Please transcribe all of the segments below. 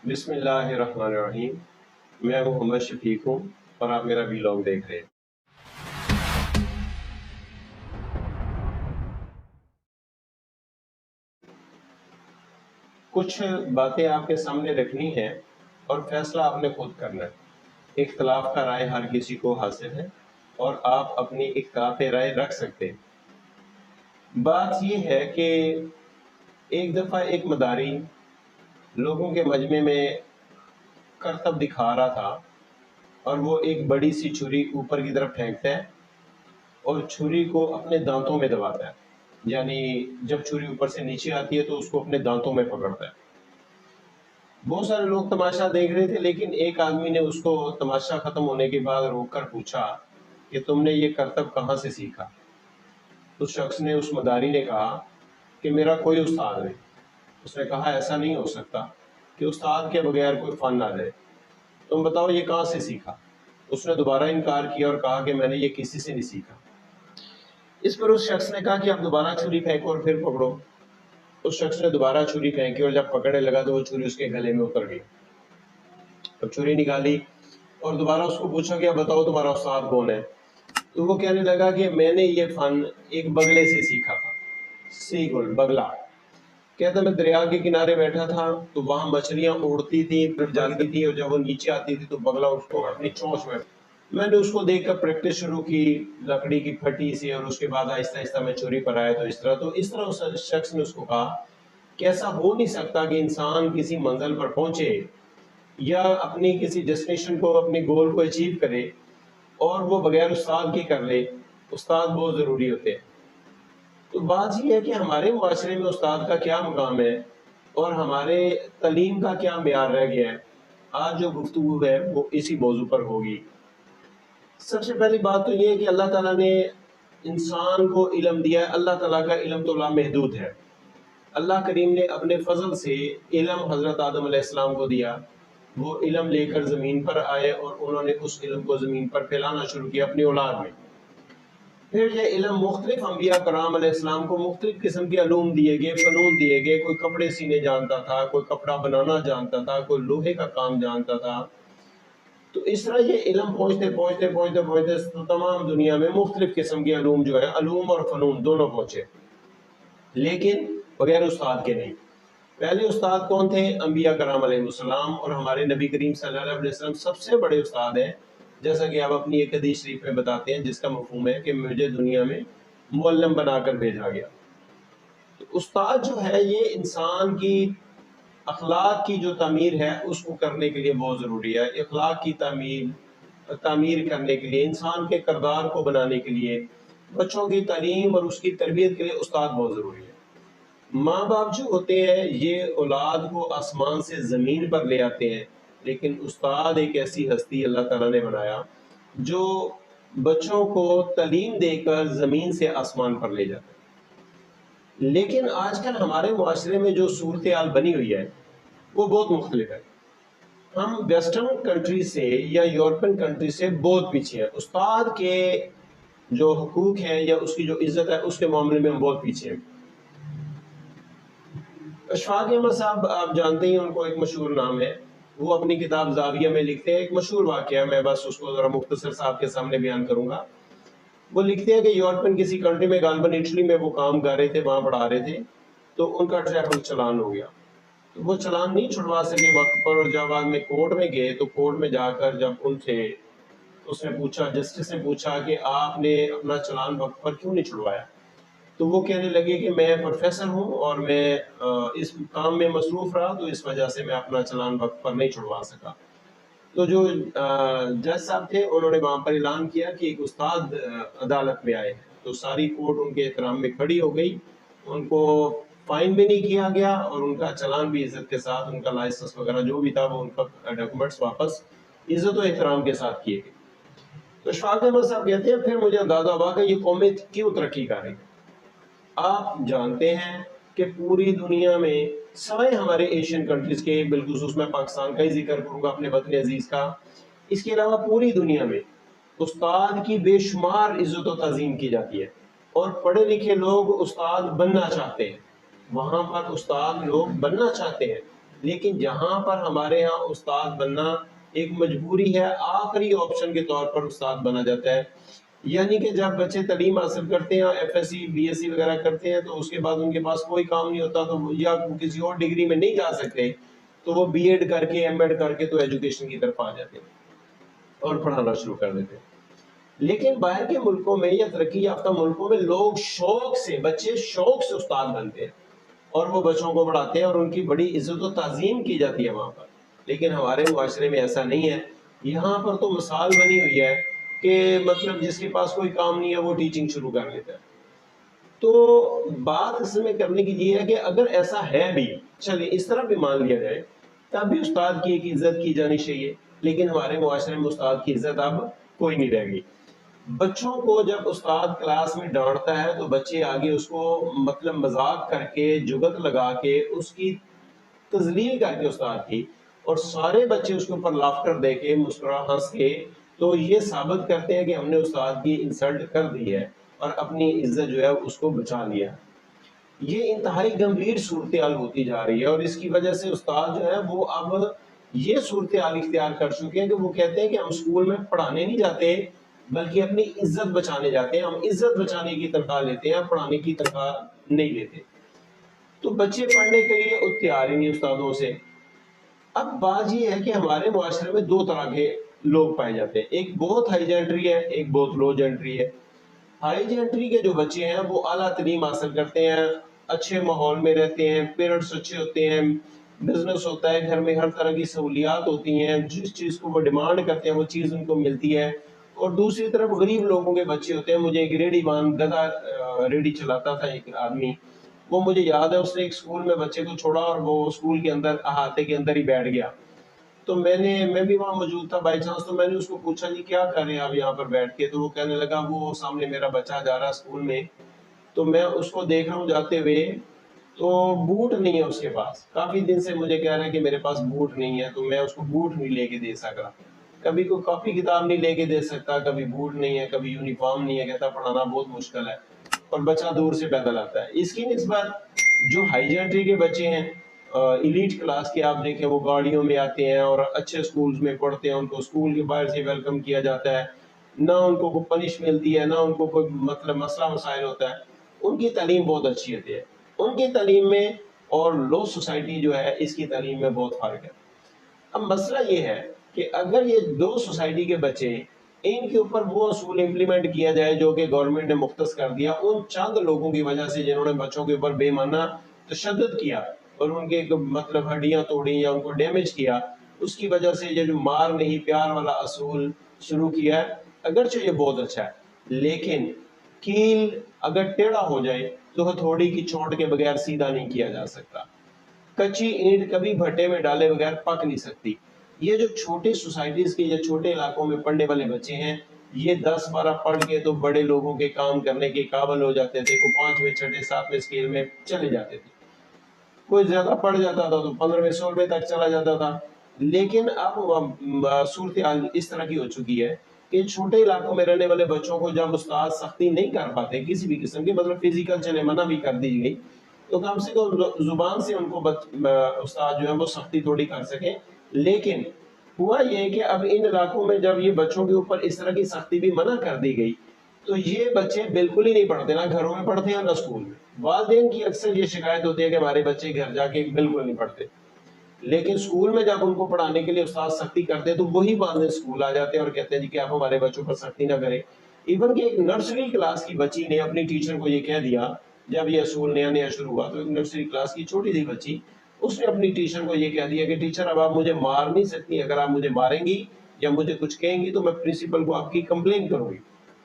بسم اللہ الرحمن الرحیم۔ میں محمد شفیق ہوں اور آپ میرا ویلاگ دیکھ رہے ہیں۔ کچھ باتیں آپ کے سامنے رکھنی ہیں اور فیصلہ آپ نے خود کرنا ہے۔ اختلاف کا رائے ہر کسی کو حاصل ہے اور آپ اپنی اختلاف رائے رکھ سکتے ہیں۔ بات یہ ہے کہ ایک دفعہ ایک مداری لوگوں کے مجمع میں کرتب دکھا رہا تھا اور وہ ایک بڑی سی چھری اوپر کی طرف پھینکتا ہے اور چھری کو اپنے دانتوں میں دباتا ہے، یعنی جب چھری اوپر سے نیچے آتی ہے تو اس کو اپنے دانتوں میں پکڑتا ہے۔ بہت سارے لوگ تماشا دیکھ رہے تھے، لیکن ایک آدمی نے اس کو تماشا ختم ہونے کے بعد روک کر پوچھا کہ تم نے یہ کرتب کہاں سے سیکھا؟ اس شخص نے، اس مداری نے کہا کہ میرا کوئی استاد نہیں۔ اس نے کہا ایسا نہیں ہو سکتا کہ استاد کے بغیر کوئی فن نہ رہے، تم بتاؤ یہ کہاں سے سیکھا؟ اس نے دوبارہ انکار کیا اور کہا کہ میں نے یہ کسی سے نہیں سیکھا۔ اس پر اس شخص نے کہا کہ اب دوبارہ چھری پھینکو اور پھر پکڑو۔ اس شخص نے دوبارہ چھری پھینکی اور جب پکڑنے لگا تو وہ چھری اس کے گلے میں اتر گئی۔ اب چھری نکالی اور دوبارہ اس کو پوچھا کہ اب بتاؤ تمہارا استاد کون ہے؟ تو وہ کہنے لگا کہ میں نے یہ فن ایک بگلے سے سیکھا تھا۔ سی گل، بگلا۔ کہتا میں دریا کے کنارے بیٹھا تھا تو وہاں مچھلیاں اڑتی تھیں، پھر جاتی تھیں، اور جب وہ نیچے آتی تھی تو بگلا اس کو اپنی چونچ میں نے اس کو دیکھ کر پریکٹس شروع کی لکڑی کی پھٹی سے، اور اس کے بعد آہستہ آہستہ میں چھری پر آیا تو اس طرح اس شخص نے اس کو کہا کہ ایسا ہو نہیں سکتا کہ انسان کسی منزل پر پہنچے یا اپنی کسی ڈیسٹینیشن کو، اپنی گول کو اچیو کرے اور وہ بغیر استاد کے کر لے۔ استاد بہت ضروری ہوتے ہیں۔ تو بات یہ ہے کہ ہمارے معاشرے میں استاد کا کیا مقام ہے اور ہمارے تعلیم کا کیا معیار رہ گیا ہے۔ آج جو گفتگو ہے وہ اسی موضوع پر ہوگی۔ سب سے پہلی بات تو یہ ہے کہ اللہ تعالیٰ نے انسان کو علم دیا ہے۔ اللہ تعالیٰ کا علم تو لامحدود ہے۔ اللہ کریم نے اپنے فضل سے علم حضرت آدم علیہ السلام کو دیا، وہ علم لے کر زمین پر آئے اور انہوں نے اس علم کو زمین پر پھیلانا شروع کیا اپنی اولاد میں۔ پھر یہ علم مختلف انبیاء کرام علیہ السلام کو مختلف قسم کے علوم دیے گئے، فنون دیے گئے۔ کوئی کپڑے سینے جانتا تھا، کوئی کپڑا بنانا جانتا تھا، کوئی لوہے کا کام جانتا تھا۔ تو اس طرح یہ علم پہنچتے تمام دنیا میں مختلف قسم کے علوم جو ہے، علوم اور فنون دونوں پہنچے، لیکن بغیر استاد کے نہیں۔ پہلے استاد کون تھے؟ انبیاء کرام علیہ السلام، اور ہمارے نبی کریم صلی اللہ علیہ وسلم سب سے بڑے استاد ہیں، جیسا کہ آپ اپنی ایک حدیث شریف میں بتاتے ہیں، جس کا مفہوم ہے کہ مجھے دنیا میں معلم بنا کر بھیجا گیا۔ تو استاد جو ہے یہ انسان کی اخلاق کی جو تعمیر ہے اس کو کرنے کے لیے بہت ضروری ہے۔ اخلاق کی تعمیر کرنے کے لیے، انسان کے کردار کو بنانے کے لیے، بچوں کی تعلیم اور اس کی تربیت کے لیے استاد بہت ضروری ہے۔ ماں باپ جو ہوتے ہیں یہ اولاد کو آسمان سے زمین پر لے آتے ہیں، لیکن استاد ایک ایسی ہستی اللہ تعالیٰ نے بنایا جو بچوں کو تعلیم دے کر زمین سے آسمان پر لے جاتا ہے۔ لیکن آج کل ہمارے معاشرے میں جو صورتحال بنی ہوئی ہے وہ بہت مختلف ہے۔ ہم ویسٹرن کنٹری سے یا یورپین کنٹری سے بہت پیچھے ہیں۔ استاد کے جو حقوق ہیں یا اس کی جو عزت ہے اس کے معاملے میں ہم بہت پیچھے ہیں۔ اشفاق احمد صاحب آپ جانتے ہیں ان کو، ایک مشہور نام ہے، وہ اپنی کتاب زاویہ میں لکھتے ہیں ایک مشہور واقعہ، میں بس اس کو ذرا مختصر صاحب کے سامنے بیان کروں گا۔ وہ لکھتے ہیں کہ یورپین کسی کنٹری میں، غالباً اٹلی میں وہ کام کر رہے تھے، وہاں پڑھا رہے تھے، تو ان کا ٹریفک چلان ہو گیا۔ تو وہ چلان نہیں چھڑوا سکے وقت پر، اور جب بعد میں کورٹ میں گئے تو کورٹ میں جا کر جب ان سے اس نے پوچھا، جسٹس نے پوچھا کہ آپ نے اپنا چلان وقت پر کیوں نہیں چھڑوایا؟ تو وہ کہنے لگے کہ میں پروفیسر ہوں اور میں اس کام میں مصروف رہا، تو اس وجہ سے میں اپنا چلان وقت پر نہیں چھڑوا سکا۔ تو جو جج صاحب تھے انہوں نے وہاں پر اعلان کیا کہ ایک استاد عدالت میں آئے ہیں، تو ساری کورٹ ان کے احترام میں کھڑی ہو گئی، ان کو فائن بھی نہیں کیا گیا اور ان کا چلان بھی عزت کے ساتھ، ان کا لائسنس وغیرہ جو بھی تھا وہ ان کا ڈاکومنٹس واپس عزت و احترام کے ساتھ کیے گئے۔ تو اشفاق احمد صاحب کہتے ہیں پھر مجھے اندازہ ہوا کہ یہ قومیں کیوں ترقی کر رہی ہیں۔ آپ جانتے ہیں کہ پوری دنیا میں سوائے ہمارے ایشین کنٹریز کے، بالخصوص میں پاکستان کا ہی ذکر کروں گا اپنے وطن عزیز کا، اس کے علاوہ پوری دنیا میں استاد کی بے شمار عزت و تعظیم کی جاتی ہے، اور پڑھے لکھے لوگ استاد بننا چاہتے ہیں، وہاں پر استاد لوگ بننا چاہتے ہیں۔ لیکن جہاں پر ہمارے ہاں استاد بننا ایک مجبوری ہے، آخری آپشن کے طور پر استاد بنا جاتا ہے. یعنی کہ جب بچے تعلیم حاصل کرتے ہیں، F S C B S C وغیرہ کرتے ہیں، تو اس کے بعد ان کے پاس کوئی کام نہیں ہوتا، تو یا کسی اور ڈگری میں نہیں جا سکتے، تو وہ بی ایڈ کر کے ایم ایڈ کر کے تو ایجوکیشن کی طرف آ جاتے ہیں اور پڑھانا شروع کر دیتے ہیں. لیکن باہر کے ملکوں میں یا ترقی یافتہ ملکوں میں لوگ شوق سے، بچے شوق سے استاد بنتے ہیں اور وہ بچوں کو پڑھاتے ہیں اور ان کی بڑی عزت و تعظیم کی جاتی ہے وہاں پر. لیکن ہمارے معاشرے میں ایسا نہیں ہے. یہاں پر تو مثال بنی ہوئی ہے کہ مطلب جس کے پاس کوئی کام نہیں ہے وہ ٹیچنگ شروع کر لیتا ہے. تو بات اس میں کرنے کی یہ ہے کہ اگر ایسا ہے بھی، چلیے اس طرح بھی مان لیا جائے، تب بھی استاد کی ایک عزت کی جانی چاہیے. لیکن ہمارے معاشرے میں استاد کی عزت اب کوئی نہیں رہ گئی. بچوں کو جب استاد کلاس میں ڈانٹتا ہے تو بچے آگے اس کو مطلب مذاق کر کے، جگت لگا کے، اس کی تذلیل کر کے استاد کی، اور سارے بچے اس کے اوپر لافٹر دے کے، مسکرا ہنس کے، تو یہ ثابت کرتے ہیں کہ ہم نے استاد کی انسلٹ کر دی ہے اور اپنی عزت جو ہے اس کو بچا لیا. یہ انتہائی گمبھیر صورتحال ہوتی جا رہی ہے، اور اس کی وجہ سے استاد جو ہے وہ اب یہ صورتحال اختیار کر چکے ہیں کہ وہ کہتے ہیں کہ ہم اسکول میں پڑھانے نہیں جاتے بلکہ اپنی عزت بچانے جاتے ہیں. ہم عزت بچانے کی تنخواہ لیتے ہیں، پڑھانے کی تنخواہ نہیں لیتے. تو بچے پڑھنے کے لیے تیار ہی نہیں استادوں سے. اب بات یہ ہے کہ ہمارے معاشرے میں دو طرح کے لوگ پائے جاتے ہیں، ایک بہت ہائی جینٹری ہے، ایک بہت لو جینٹری ہے. ہائی جینٹری کے جو بچے ہیں وہ اعلیٰ تعلیم حاصل کرتے ہیں، اچھے ماحول میں رہتے ہیں، پیرنٹس اچھے ہوتے ہیں، بزنس ہوتا ہے، گھر میں ہر طرح کی سہولیات ہوتی ہیں، جس چیز کو وہ ڈیمانڈ کرتے ہیں وہ چیز ان کو ملتی ہے. اور دوسری طرف غریب لوگوں کے بچے ہوتے ہیں. مجھے ایک ریڈی مان گدھا ریڈی چلاتا تھا ایک آدمی، وہ مجھے یاد ہے، اس نے ایک اسکول میں بچے کو چھوڑا اور وہ اسکول کے اندر احاطے کے اندر ہی بیٹھ گیا. تو میں بھی وہاں موجود تھا بائی چانس. تو میں نے اس کو پوچھا جی کیا کر رہے ہیں آپ یہاں پر بیٹھ کے؟ تو وہ کہنے لگا وہ سامنے میرا بچہ جا رہا ہے اسکول میں، تو میں اس کو دیکھ رہا ہوں جاتے ہوئے، تو بوٹ نہیں ہے اس کے پاس. کافی دن سے مجھے کہہ رہا ہے کہ میرے پاس بوٹ نہیں ہے، تو میں اس کو بوٹ نہیں لے کے دے سکا. کبھی کوئی کاپی کتاب نہیں لے کے دے سکتا، کبھی بوٹ نہیں ہے، کبھی یونیفارم نہیں ہے، کہتا پڑھانا بہت مشکل ہے، اور بچہ دور سے پیدل آتا ہے. اس کی نسبت جو ہائی جینٹری کے بچے ہیں، ایلیٹ کلاس کے، آپ دیکھیں وہ گاڑیوں میں آتے ہیں اور اچھے سکولز میں پڑھتے ہیں، ان کو سکول کے باہر سے ویلکم کیا جاتا ہے، نہ ان کو کوئی پنش ملتی ہے، نہ ان کو کوئی مطلب مسئلہ مسائل ہوتا ہے. ان کی تعلیم بہت اچھی ہوتی ہے. ان کی تعلیم میں اور لو سوسائٹی جو ہے اس کی تعلیم میں بہت فرق ہے. اب مسئلہ یہ ہے کہ اگر یہ دو سوسائٹی کے بچے، ان کے اوپر وہ اصول امپلیمنٹ کیا جائے جو کہ گورنمنٹ نے مختص کر دیا ان چند لوگوں کی وجہ سے جنہوں نے بچوں کے اوپر بے معنی تشدد کیا اور ان کے مطلب ہڈیاں توڑی یا ان کو ڈیمیج کیا، اس کی وجہ سے یہ جو مار نہیں پیار والا اصول شروع کیا ہے، اگرچہ یہ بہت اچھا ہے، لیکن کیل اگر ٹیڑھا ہو جائے تو ہتھوڑی کی چوٹ کے بغیر سیدھا نہیں کیا جا سکتا. کچی اینٹ کبھی بھٹے میں ڈالے بغیر پک نہیں سکتی. یہ جو چھوٹی سوسائٹیز کے یا چھوٹے علاقوں میں پڑھنے والے بچے ہیں، یہ 10-12 پڑھ کے تو بڑے لوگوں کے کام کرنے کے قابل ہو جاتے تھے. کوئی 5ویں 6ویں 7ویں اسکیل میں چلے جاتے تھے، کوئی زیادہ پڑھ جاتا تھا تو 15ویں 16ویں تک چلا جاتا تھا. لیکن اب صورتحال اس طرح کی ہو چکی ہے کہ چھوٹے علاقوں میں رہنے والے بچوں کو جب استاد سختی نہیں کر پاتے کسی بھی قسم کی، مطلب فزیکل چلے منع بھی کر دی گئی، تو کم سے کم زبان سے ان کو استاد جو ہے وہ سختی تھوڑی کر سکیں. لیکن ہوا یہ کہ اب ان علاقوں میں جب یہ بچوں کے اوپر اس طرح کی سختی بھی منع کر دی گئی تو یہ بچے بالکل ہی نہیں پڑھتے، نہ گھروں میں پڑھتے ہیں نہ اسکول میں. والدین کی اکثر یہ شکایت ہوتی ہے کہ ہمارے بچے گھر جا کے بالکل نہیں پڑھتے، لیکن اسکول میں جب ان کو پڑھانے کے لیے استاد سختی کرتے ہیں تو وہی والدین اسکول آ جاتے ہیں اور کہتے ہیں جی کہ آپ ہمارے بچوں پر سختی نہ کریں. ایون کہ ایک نرسری کلاس کی بچی نے اپنی ٹیچر کو یہ کہہ دیا، جب یہ اصول نیا نیا شروع ہوا تو ایک نرسری کلاس کی چھوٹی سی بچی، اس نے اپنی ٹیچر کو یہ کہہ دیا کہ ٹیچر اب آپ مجھے مار نہیں سکتی، اگر آپ مجھے ماریں گی یا مجھے کچھ کہیں گی تو میں پرنسپل کو آپ کی کمپلین کروں گی.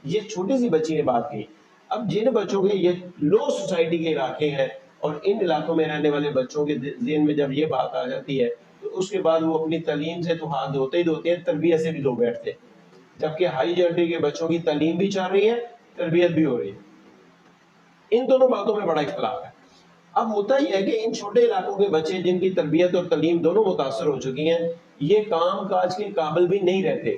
یہ چھوٹی سی بچی نے بات کی. اب جن بچوں کے یہ لو سوسائٹی کے علاقے ہیں اور ان علاقوں میں رہنے والے بچوں کے ذہن میں جب یہ بات آ جاتی ہے تو اس کے بعد وہ اپنی تعلیم سے تو ہاتھ دھوتے ہی دھوتے ہیں، تربیت سے بھی دھو بیٹھتے ہیں. جبکہ ہائی جینٹری کے بچوں کی تعلیم بھی چل رہی ہے، تربیت بھی ہو رہی ہے. ان دونوں باتوں میں بڑا اختلاف ہے. اب ہوتا ہی ہے کہ ان چھوٹے علاقوں کے بچے جن کی تربیت اور تعلیم دونوں متاثر ہو چکی ہیں، یہ کام کاج کے قابل بھی نہیں رہتے.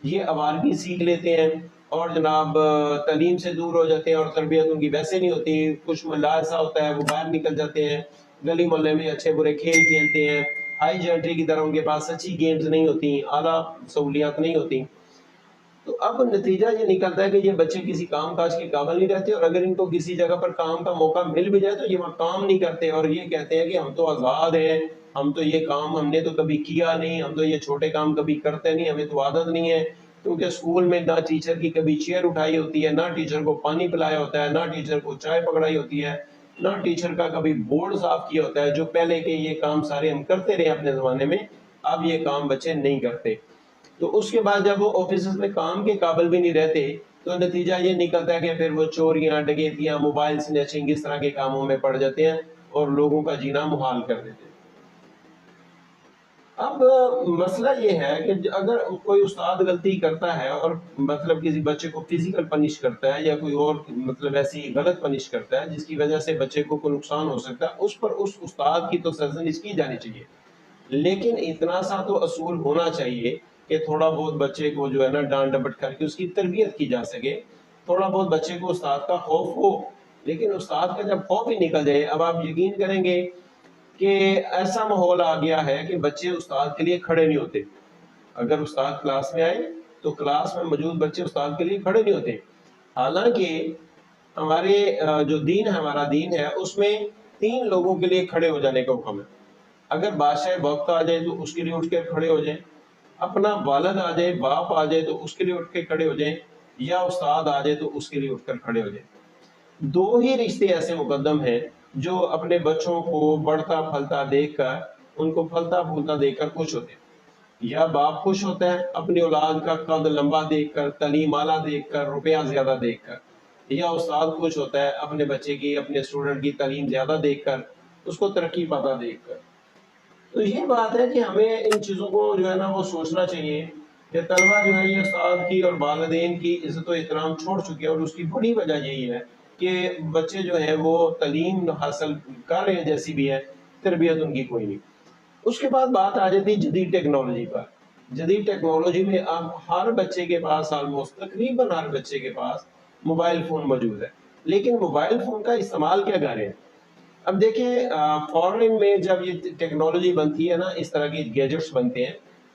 یہ آوارگی سیکھ لیتے ہیں اور جناب تعلیم سے دور ہو جاتے ہیں اور تربیت ان کی ویسے نہیں ہوتی. کچھ محلہ ایسا ہوتا ہے وہ باہر نکل جاتے ہیں، گلی محلے میں اچھے برے کھیل کھیلتے ہیں، ہائی جنٹری کی طرح ان کے پاس اچھی گیمز نہیں ہوتی، اعلیٰ سہولیات نہیں ہوتی. تو اب نتیجہ یہ نکلتا ہے کہ یہ بچے کسی کام کاج کے قابل نہیں رہتے، اور اگر ان کو کسی جگہ پر کام کا موقع مل بھی جائے تو یہ وہاں کام نہیں کرتے، اور یہ کہتے ہیں کہ ہم تو آزاد ہیں، ہم تو یہ کام ہم نے تو کبھی کیا نہیں، ہم تو یہ چھوٹے کام کبھی کرتے نہیں، ہمیں تو عادت نہیں ہے. کیونکہ اسکول میں نہ ٹیچر کی کبھی چیئر اٹھائی ہوتی ہے، نہ ٹیچر کو پانی پلایا ہوتا ہے، نہ ٹیچر کو چائے پکڑائی ہوتی ہے، نہ ٹیچر کا کبھی بورڈ صاف کیا ہوتا ہے. جو پہلے کے یہ کام سارے ہم کرتے رہے اپنے زمانے میں، اب یہ کام بچے نہیں کرتے. تو اس کے بعد جب وہ آفیسز میں کام کے قابل بھی نہیں رہتے تو نتیجہ یہ نکلتا ہے کہ پھر وہ چوریاں، ڈکیتیاں، موبائل سنیچنگ، اس طرح کے کاموں میں پڑ جاتے ہیں اور لوگوں کا جینا محال کر دیتے ہیں. اب مسئلہ یہ ہے کہ اگر کوئی استاد غلطی کرتا ہے اور مطلب کسی بچے کو فزیکل پنش کرتا ہے یا کوئی اور مطلب ایسی غلط پنش کرتا ہے جس کی وجہ سے بچے کو کوئی نقصان ہو سکتا ہے، اس پر اس استاد کی تو سرزنش کی جانی چاہیے. لیکن اتنا سا تو اصول ہونا چاہیے کہ تھوڑا بہت بچے کو جو ہے نا ڈانٹ ڈپٹ کر کے اس کی تربیت کی جا سکے. تھوڑا بہت بچے کو استاد کا خوف ہو، لیکن استاد کا جب خوف ہی نکل جائے، اب آپ یقین کریں گے کہ ایسا ماحول آ گیا ہے کہ بچے استاد کے لیے کھڑے نہیں ہوتے. اگر استاد کلاس میں آئے تو کلاس میں موجود بچے استاد کے لیے کھڑے نہیں ہوتے. حالانکہ ہمارے جو دین ہے، ہمارا دین ہے، اس میں 3 لوگوں کے لیے کھڑے ہو جانے کا حکم ہے. اگر بادشاہ وقت آ جائے تو اس کے لیے اٹھ کے کھڑے ہو جائیں، اپنا والد آ جائے، باپ آ جائے تو اس کے لیے اٹھ کے کھڑے ہو جائیں، یا استاد آ جائے تو اس کے لیے اٹھ کر کھڑے ہو جائیں. 2 ہی رشتے ایسے مقدم ہیں جو اپنے بچوں کو بڑھتا پھلتا دیکھ کر، ان کو پھلتا پھولتا دیکھ کر خوش ہوتے ہیں. یا باپ خوش ہوتا ہے اپنی اولاد کا قد لمبا دیکھ کر، تعلیم اعلیٰ دیکھ کر، روپیہ زیادہ دیکھ کر. یا استاد خوش ہوتا ہے اپنے بچے کی، اپنے اسٹوڈنٹ کی تعلیم زیادہ دیکھ کر، اس کو ترقی پاتا دیکھ کر. تو یہ بات ہے کہ ہمیں ان چیزوں کو جو ہے نا وہ سوچنا چاہیے کہ طلبہ جو ہے یہ استاد کی اور والدین کی عزت و احترام چھوڑ چکے ہیں، اور اس کی بڑی وجہ یہی ہے کہ بچے جو ہیں وہ تعلیم حاصل کر رہے ہیں جیسی بھی ہے، تربیت ان کی کوئی نہیں. اس کے بعد بات آ جاتی جدید ٹیکنالوجی پر. جدید ٹیکنالوجی میں اب ہر بچے کے پاس، آلموسٹ تقریباً ہر بچے کے پاس موبائل فون موجود ہے. لیکن موبائل فون کا استعمال کیا کر رہے ہیں؟ اب دیکھیں فورن میں جب یہ ٹیکنالوجی بنتی ہے نا، اس طرح کی گیجٹس بنتے ہیں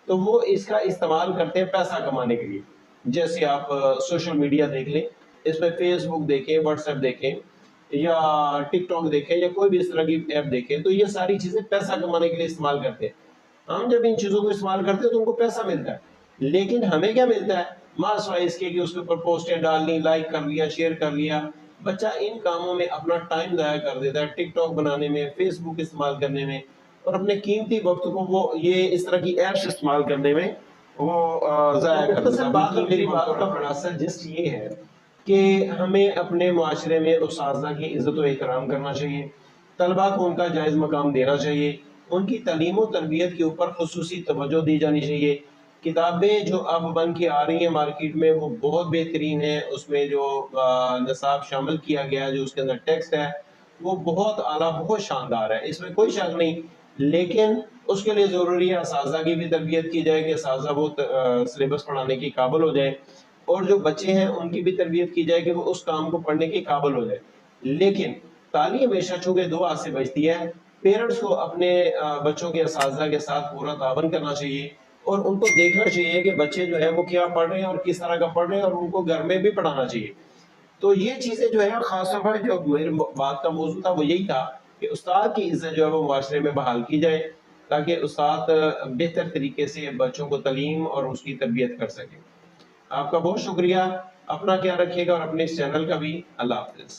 تو وہ اس کا استعمال کرتے ہیں پیسہ کمانے کے لیے. جیسے آپ سوشل میڈیا دیکھ لیں، اس میں فیس بک دیکھیں، واٹس ایپ دیکھیں، یا ٹک ٹاک دیکھیں، یا کوئی بھی اس طرح کی ایپ دیکھیں، تو یہ ساری چیزیں پیسہ کمانے کے لیے استعمال کرتے ہیں. ہم جب ان چیزوں کو استعمال کرتے ہیں تو ان کو پیسہ ملتا ہے، لیکن ہمیں کیا ملتا ہے؟ ماس وائز کے کہ اس کے اوپر پوسٹیں ڈال لی، لائک کر لیا، شیئر کر لیا. بچہ ان کاموں میں اپنا ٹائم ضائع کر دیتا ہے، ٹک ٹاک بنانے میں، فیس بک استعمال کرنے میں، اور اپنے قیمتی وقت کو وہ یہ اس طرح کی ایپس استعمال کرنے میں وہ ضائع کر دیتا ہے. باقی میری بات کا خلاصہ جسٹ یہ ہے کہ ہمیں اپنے معاشرے میں اساتذہ کی عزت و احترام کرنا چاہیے، طلباء کو ان کا جائز مقام دینا چاہیے، ان کی تعلیم و تربیت کے اوپر خصوصی توجہ دی جانی چاہیے. کتابیں جو اب بن کے آ رہی ہیں مارکیٹ میں وہ بہت بہترین ہیں، اس میں جو نصاب شامل کیا گیا ہے، جو اس کے اندر ٹیکسٹ ہے وہ بہت اعلیٰ، بہت شاندار ہے، اس میں کوئی شک نہیں. لیکن اس کے لیے ضروری ہے اساتذہ کی بھی تربیت کی جائے کہ اساتذہ وہ سلیبس پڑھانے کی قابل ہو جائے، اور جو بچے ہیں ان کی بھی تربیت کی جائے کہ وہ اس کام کو پڑھنے کی قابل ہو جائے. لیکن تعلیم ہمیشہ چونکہ 2 ہاتھ سے بچتی ہے، پیرنٹس کو اپنے بچوں کے اساتذہ کے ساتھ پورا تعاون کرنا چاہیے، اور ان کو دیکھنا چاہیے کہ بچے جو ہے وہ کیا پڑھ رہے ہیں اور کس طرح کا پڑھ رہے ہیں، اور ان کو گھر میں بھی پڑھانا چاہیے. تو یہ چیزیں جو ہے خاص طور پر جو میرے بات کا موضوع تھا وہ یہی تھا کہ استاد کی عزت جو ہے وہ معاشرے میں بحال کی جائے، تاکہ استاد بہتر طریقے سے بچوں کو تعلیم اور اس کی تربیت کر سکے. آپ کا بہت شکریہ، اپنا خیال رکھیے گا اور اپنے اس چینل کا بھی. اللہ حافظ.